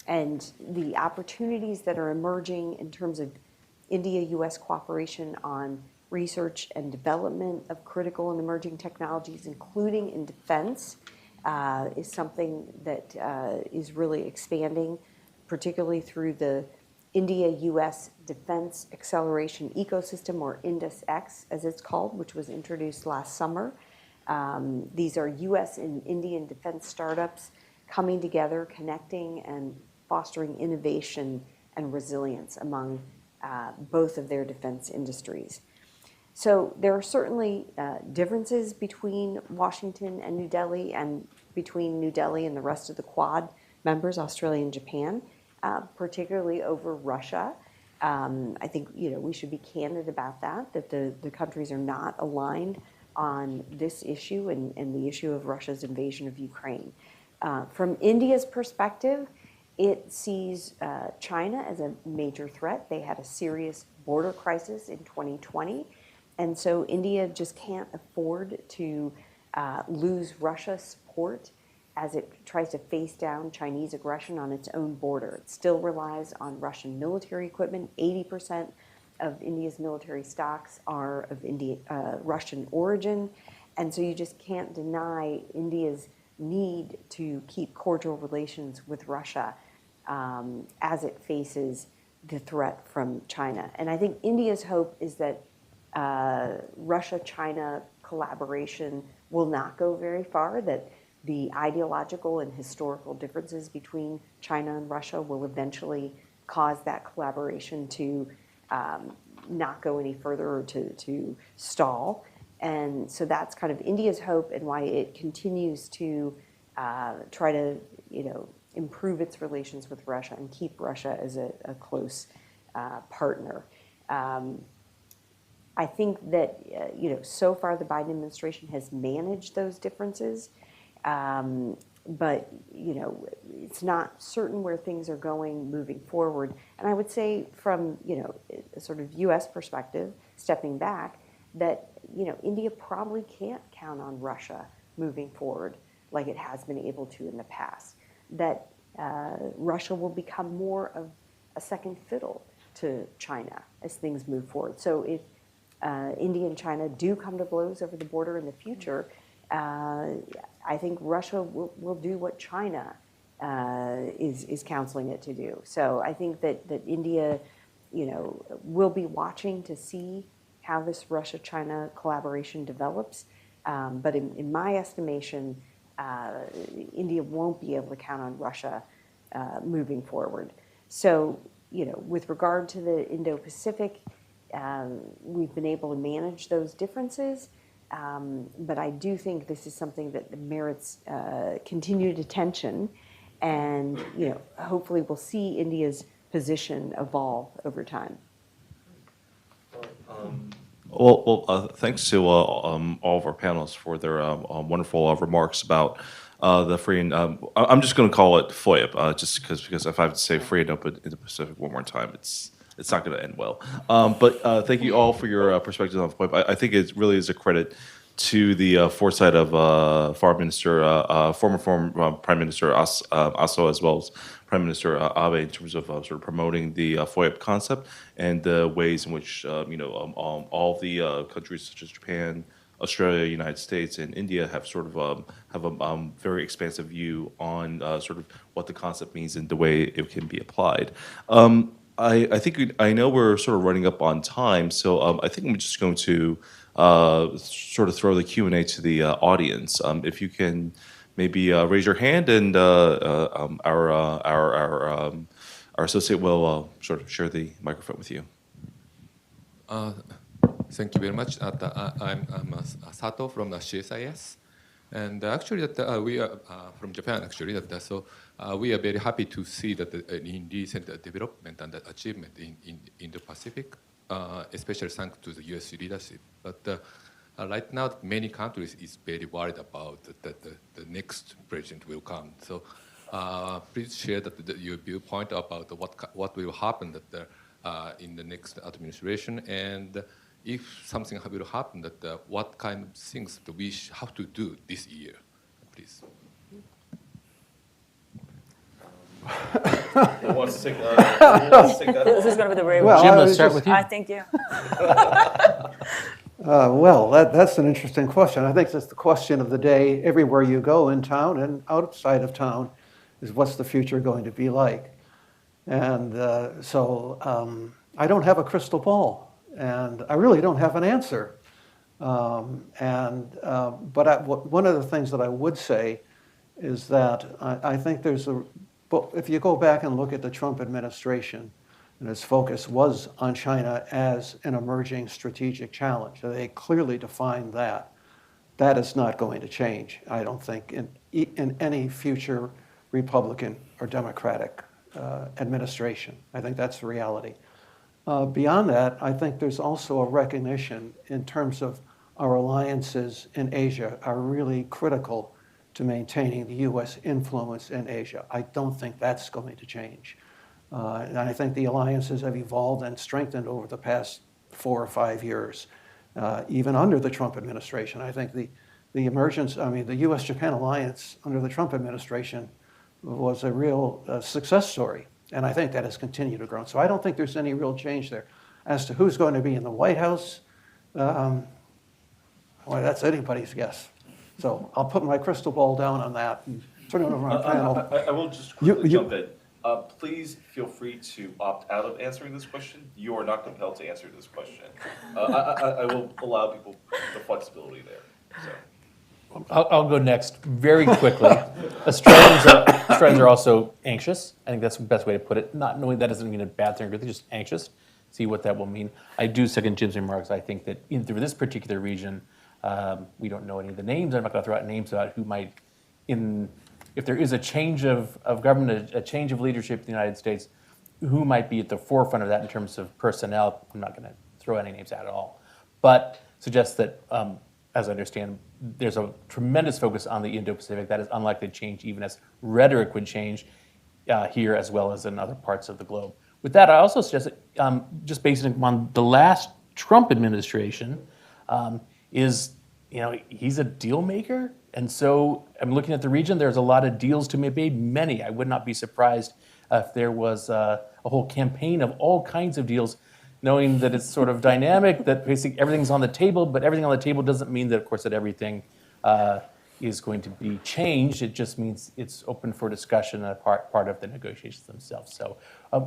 and the opportunities that are emerging in terms of India-U.S. cooperation on research and development of critical and emerging technologies, including in defense, is something that is really expanding, particularly through the India-U.S. Defense Acceleration Ecosystem, or INDUS-X, as it's called, which was introduced last summer. These are U.S. and Indian defense startups coming together, connecting and fostering innovation and resilience among both of their defense industries. So there are certainly differences between Washington and New Delhi, and between New Delhi and the rest of the Quad members, Australia and Japan, particularly over Russia. I think we should be candid about that the countries are not aligned on this issue and the issue of Russia's invasion of Ukraine. From India's perspective, it sees China as a major threat. They had a serious border crisis in 2020. And so India just can't afford to lose Russia's support as it tries to face down Chinese aggression on its own border. It still relies on Russian military equipment. 80% of India's military stocks are of Russian origin. And so you just can't deny India's need to keep cordial relations with Russia as it faces the threat from China. And I think India's hope is that Russia-China collaboration will not go very far, that the ideological and historical differences between China and Russia will eventually cause that collaboration to not go any further or to stall. And so that's kind of India's hope, and why it continues to try to improve its relations with Russia and keep Russia as a close partner. I think that so far the Biden administration has managed those differences, but it's not certain where things are going moving forward. And I would say from a sort of U.S. perspective, stepping back, that India probably can't count on Russia moving forward like it has been able to in the past. That Russia will become more of a second fiddle to China as things move forward. So if India and China do come to blows over the border in the future, I think Russia will do what China is counseling it to do. So I think that India, will be watching to see how this Russia-China collaboration develops. But in my estimation, India won't be able to count on Russia moving forward. So, with regard to the Indo-Pacific, we've been able to manage those differences. But I do think this is something that merits continued attention, and hopefully we'll see India's position evolve over time. Well, thanks to all of our panelists for their wonderful remarks about the free and I'm just going to call it FOIP, just because if I have to say free and open Indo-Pacific one more time, it's not going to end well. But thank you all for your perspectives on FOIP. I think it really is a credit to the foresight of Foreign Minister, former Prime Minister Aso, as well as Prime Minister Abe, in terms of sort of promoting the FOIP concept and the ways in which all the countries such as Japan, Australia, United States, and India have sort of have a very expansive view on sort of what the concept means and the way it can be applied. I think I know we're sort of running up on time, so I think I'm just going to sort of throw the Q&A to the audience. If you can maybe raise your hand, and our associate will sort of share the microphone with you. Thank you very much. I'm Sato from the CSIS. And actually, that we are from Japan. Actually, so we are very happy to see that in recent development and achievement in Indo-Pacific, especially thanks to the U.S. leadership. But right now, many countries is very worried about that the next president will come. So please share your viewpoint about what will happen in the next administration, and if something will happen, what kind of things that we have to do this year, please. Who wants to take that? This is going to be the very Well, Jim, I let's was start just- with you. I think you. Well, that's an interesting question. I think that's the question of the day everywhere you go in town and outside of town is what's the future going to be like? And so I don't have a crystal ball, and I really don't have an answer. But one of the things that I would say is that I think if you go back and look at the Trump administration, and its focus was on China as an emerging strategic challenge. They clearly defined that. That is not going to change, I don't think, in any future Republican or Democratic administration. I think that's the reality. Beyond that, I think there's also a recognition in terms of our alliances in Asia are really critical to maintaining the U.S. influence in Asia. I don't think that's going to change. And I think the alliances have evolved and strengthened over the past 4 or 5 years, even under the Trump administration. I think the U.S.-Japan alliance under the Trump administration was a real success story, and I think that has continued to grow. So I don't think there's any real change there. As to who's going to be in the White House, well, that's anybody's guess. So I'll put my crystal ball down on that and turn it over to my panel. I will just quickly You- jump in. Please feel free to opt out of answering this question. You are not compelled to answer this question. I will allow people the flexibility there. So. I'll go next very quickly. Australians are also anxious. I think that's the best way to put it. Not knowing that doesn't mean a bad thing, they're just anxious. See what that will mean. I do second Jim's remarks. I think that through this particular region, we don't know any of the names. I'm not going to throw out names about who might, if there is a change of government, a change of leadership in the United States, who might be at the forefront of that in terms of personnel. I'm not going to throw any names out at all. But suggest that, as I understand, there's a tremendous focus on the Indo-Pacific that is unlikely to change, even as rhetoric would change here as well as in other parts of the globe. With that, I also suggest that just based on the last Trump administration, he's a deal maker. And so I'm looking at the region, there's a lot of deals to be made, many. I would not be surprised if there was a whole campaign of all kinds of deals, knowing that it's sort of dynamic, that basically everything's on the table, but everything on the table doesn't mean that, of course, that everything is going to be changed. It just means it's open for discussion and part of the negotiations themselves. So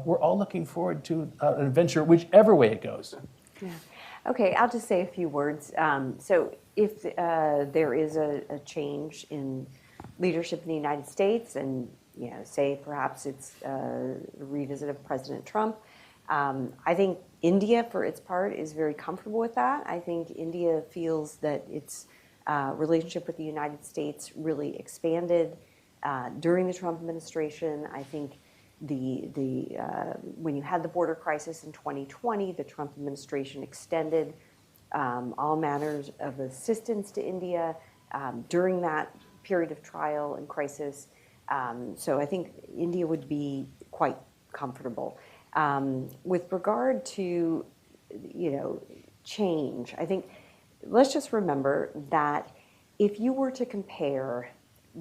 we're all looking forward to an adventure, whichever way it goes. Yeah. Okay, I'll just say a few words. So if there is a change in leadership in the United States, and say perhaps it's a revisit of President Trump, I think India, for its part, is very comfortable with that. I think India feels that its relationship with the United States really expanded during the Trump administration. I think when you had the border crisis in 2020, the Trump administration extended all manners of assistance to India during that period of trial and crisis. So I think India would be quite comfortable. With regard to, change, I think let's just remember that if you were to compare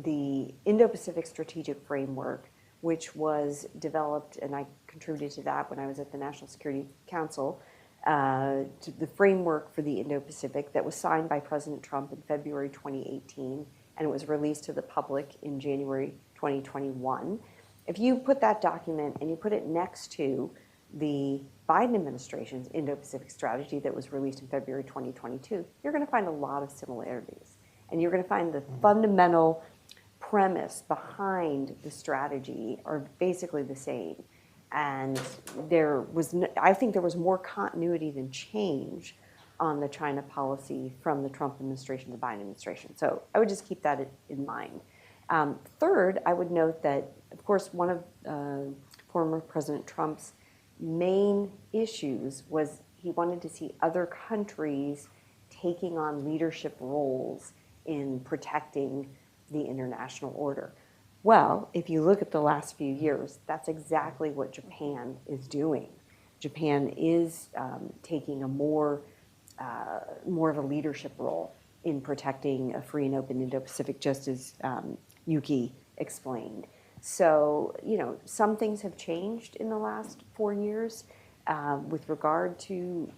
the Indo-Pacific Strategic Framework, which was developed, and I contributed to that when I was at the National Security Council, to the framework for the Indo-Pacific that was signed by President Trump in February 2018, and it was released to the public in January 2021. If you put that document and you put it next to the Biden administration's Indo-Pacific strategy that was released in February 2022, you're going to find a lot of similarities. And you're going to find the fundamental premise behind the strategy are basically the same. And I think there was more continuity than change on the China policy from the Trump administration to the Biden administration. So I would just keep that in mind. Third, I would note that, of course, one of former President Trump's main issues was he wanted to see other countries taking on leadership roles in protecting the international order. Well, if you look at the last few years, that's exactly what Japan is doing. Japan is taking a more of a leadership role in protecting a free and open Indo-Pacific, just as Yuki explained. So, some things have changed in the last 4 years with regard to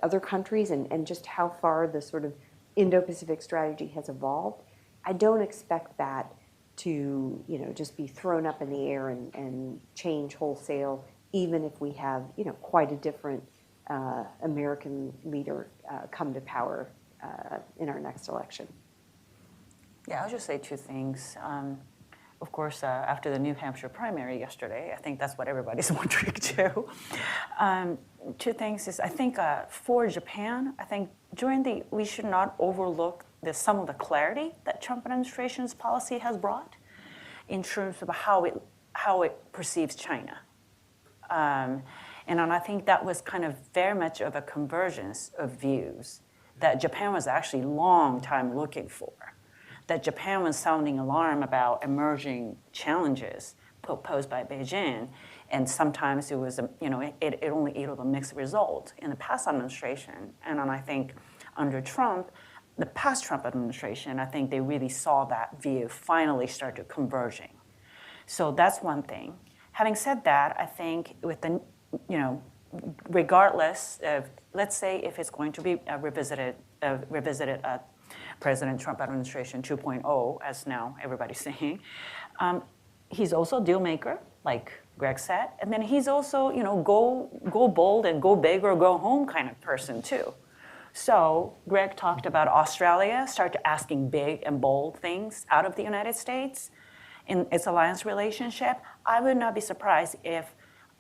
other countries and just how far the sort of Indo-Pacific strategy has evolved. I don't expect that to, just be thrown up in the air and change wholesale, even if we have, quite a different American leader come to power in our next election. Yeah, I'll just say two things. Of course, after the New Hampshire primary yesterday, I think that's what everybody's wondering too. Two things is, I think for Japan, I think we should not overlook some of the clarity that Trump administration's policy has brought in terms of how it perceives China. And I think that was kind of very much of a convergence of views that Japan was actually long time looking for. That Japan was sounding alarm about emerging challenges posed by Beijing, and sometimes it was, it only yielded a mixed result in the past administration. And I think under Trump, the past Trump administration, I think they really saw that view finally start to converging. So that's one thing. Having said that, I think with the, regardless of, let's say if it's going to be revisited President Trump administration 2.0, as now everybody's saying. He's also a deal maker, like Greg said, and then he's also, go bold and go big or go home kind of person too. So Greg talked about Australia, start asking big and bold things out of the United States in its alliance relationship. I would not be surprised if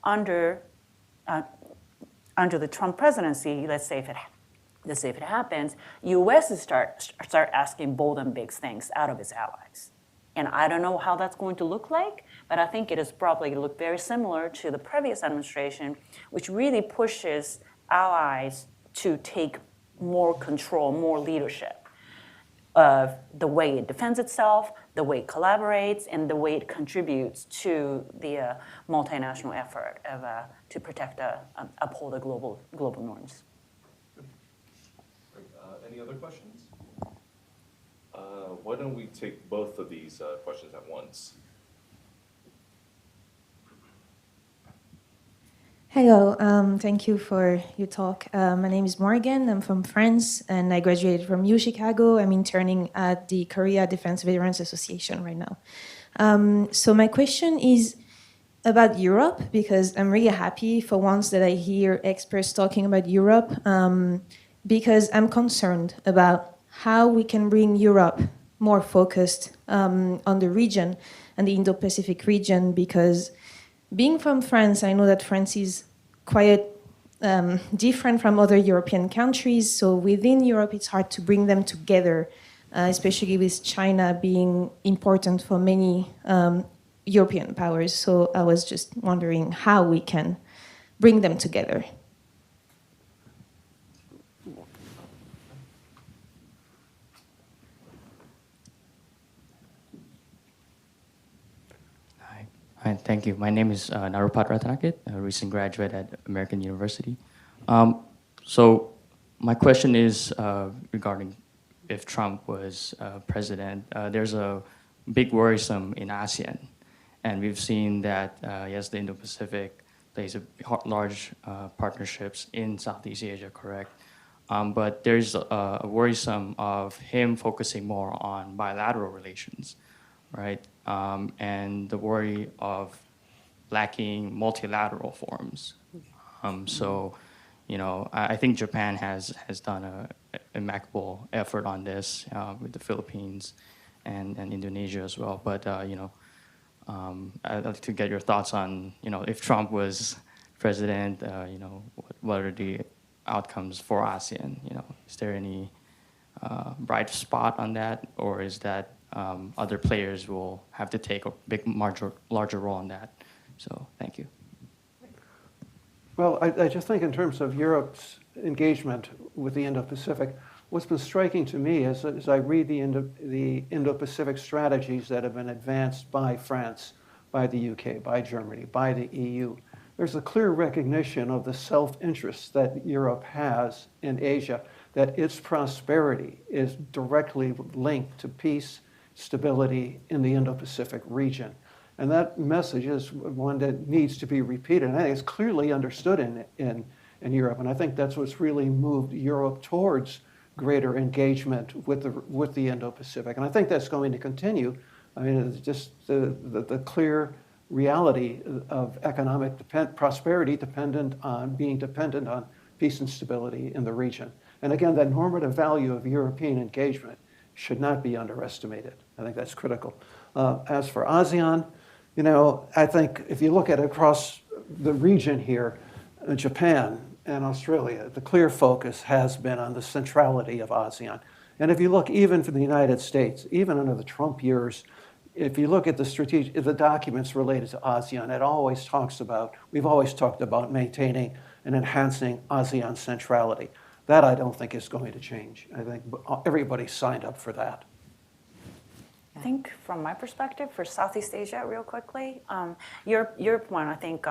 under the Trump presidency, let's say if it happens, U.S. is start asking bold and big things out of its allies. And I don't know how that's going to look like, but I think it is probably going to look very similar to the previous administration, which really pushes allies to take more control, more leadership of the way it defends itself, the way it collaborates, and the way it contributes to the multinational effort to protect, uphold the global norms. Any other questions? Why don't we take both of these questions at once? Hello, thank you for your talk. My name is Morgan, I'm from France, and I graduated from U Chicago. I'm interning at the Korea Defense Veterans Association right now. So my question is about Europe, because I'm really happy for once that I hear experts talking about Europe, because I'm concerned about how we can bring Europe more focused on the region and the Indo-Pacific region, because being from France, I know that France is quite different from other European countries. So within Europe, it's hard to bring them together, especially with China being important for many European powers. So I was just wondering how we can bring them together. Hi, thank you. My name is Narupat Ratanakit, a recent graduate at American University. So my question is regarding if Trump was president. There's a big worrisome in ASEAN, and we've seen that, yes, the Indo-Pacific plays a large partnerships in Southeast Asia, correct? But there's a worrisome of him focusing more on bilateral relations, right? And the worry of lacking multilateral forms. So, I think Japan has done an impeccable effort on this with the Philippines and Indonesia as well. But, I'd like to get your thoughts on, if Trump was president, what are the outcomes for ASEAN? You know, is there any bright spot on that, or is that other players will have to take a larger role in that? So thank you. Well, I just think in terms of Europe's engagement with the Indo-Pacific, what's been striking to me is as I read the Indo-Pacific strategies that have been advanced by France, by the UK, by Germany, by the EU, there's a clear recognition of the self-interest that Europe has in Asia, that its prosperity is directly linked to peace, stability in the Indo-Pacific region. And that message is one that needs to be repeated. And I think it's clearly understood in Europe. And I think that's what's really moved Europe towards greater engagement with the Indo-Pacific. And I think that's going to continue. I mean, it's just the clear reality of economic prosperity being dependent on peace and stability in the region. And again, that normative value of European engagement should not be underestimated. I think that's critical. As for ASEAN, you know, I think if you look at across the region here, Japan and Australia, the clear focus has been on the centrality of ASEAN. And if you look even for the United States, even under the Trump years, if you look at the documents related to ASEAN, we've always talked about maintaining and enhancing ASEAN centrality. That I don't think is going to change. I think everybody signed up for that. I think from my perspective, for Southeast Asia, real quickly, Europe one, I think,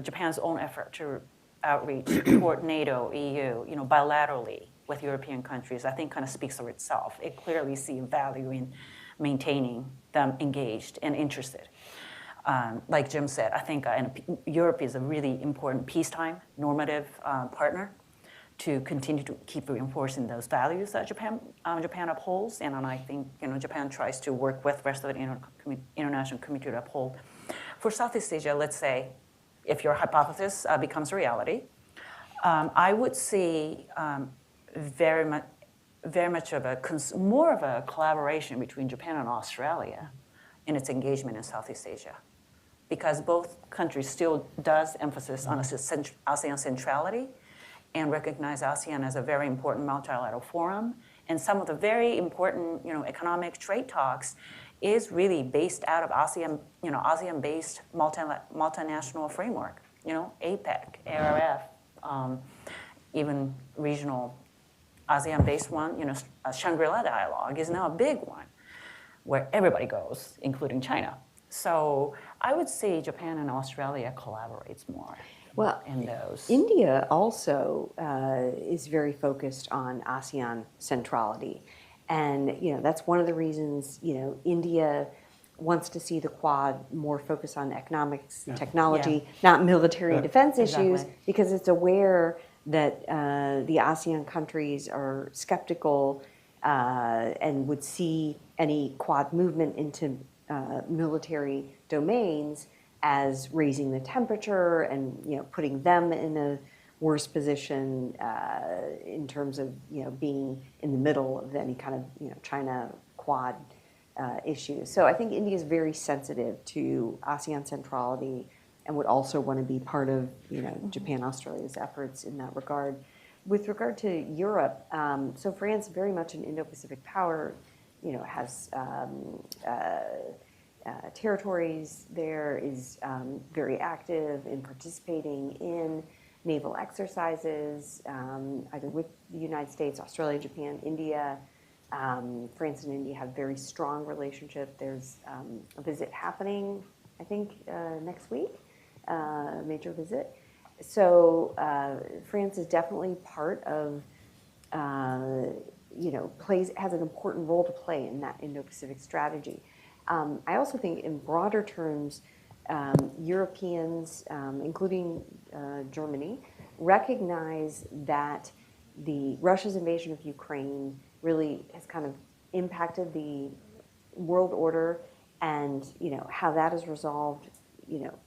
Japan's own effort to outreach toward NATO, EU, bilaterally with European countries, I think kind of speaks for itself. It clearly sees value in maintaining them engaged and interested. Like Jim said, I think Europe is a really important peacetime normative partner to continue to keep reinforcing those values that Japan upholds, and I think Japan tries to work with the rest of the international community to uphold. For Southeast Asia, let's say, if your hypothesis becomes a reality, I would see very much of more of a collaboration between Japan and Australia in its engagement in Southeast Asia, because both countries still does emphasis on ASEAN centrality and recognize ASEAN as a very important multilateral forum. And some of the very important, economic trade talks is really based out of ASEAN, ASEAN-based multinational framework. APEC, ARF, even regional ASEAN-based one. Shangri-La dialogue is now a big one, where everybody goes, including China. So I would say Japan and Australia collaborates more. Well, in those. India also is very focused on ASEAN centrality. And, that's one of the reasons, India wants to see the Quad more focused on economics, technology, not military and defense issues, because it's aware that the ASEAN countries are skeptical and would see any Quad movement into military domains as raising the temperature and putting them in a worse position in terms of being in the middle of any kind of China Quad issues. So I think India is very sensitive to ASEAN centrality and would also want to be part of Japan, Australia's efforts in that regard. With regard to Europe, so France, very much an Indo-Pacific power, has territories there, is very active in participating in naval exercises, either with the United States, Australia, Japan, India. France and India have very strong relationship. There's a visit happening, I think, next week, a major visit. So France is definitely part of, has an important role to play in that Indo-Pacific strategy. I also think in broader terms, Europeans, including Germany, recognize that Russia's invasion of Ukraine really has kind of impacted the world order, and how that is resolved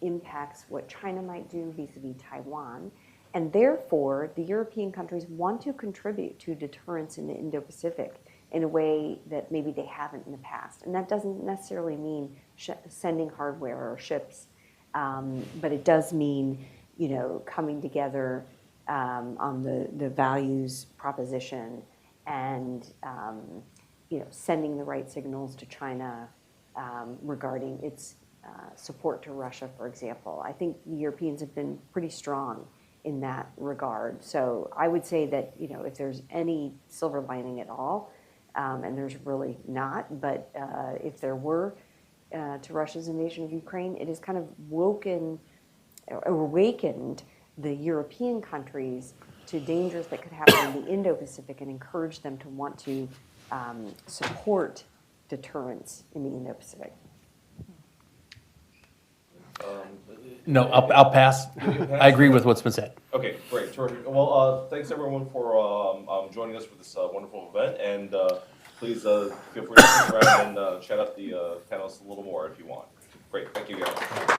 impacts what China might do vis-a-vis Taiwan. And therefore, the European countries want to contribute to deterrence in the Indo-Pacific in a way that maybe they haven't in the past. And that doesn't necessarily mean sending hardware or ships, but it does mean, coming together on the values proposition and sending the right signals to China regarding its support to Russia, for example. I think the Europeans have been pretty strong in that regard. So I would say that if there's any silver lining at all, and there's really not, but if there were to Russia's invasion of Ukraine, it has kind of awakened the European countries to dangers that could happen in the Indo-Pacific and encourage them to want to support deterrence in the Indo-Pacific. No, I'll pass. I agree with what's been said. Okay, great, terrific. Well, thanks everyone for joining us for this wonderful event, and please feel free to stick around and chat up the panelists a little more if you want. Great, thank you guys.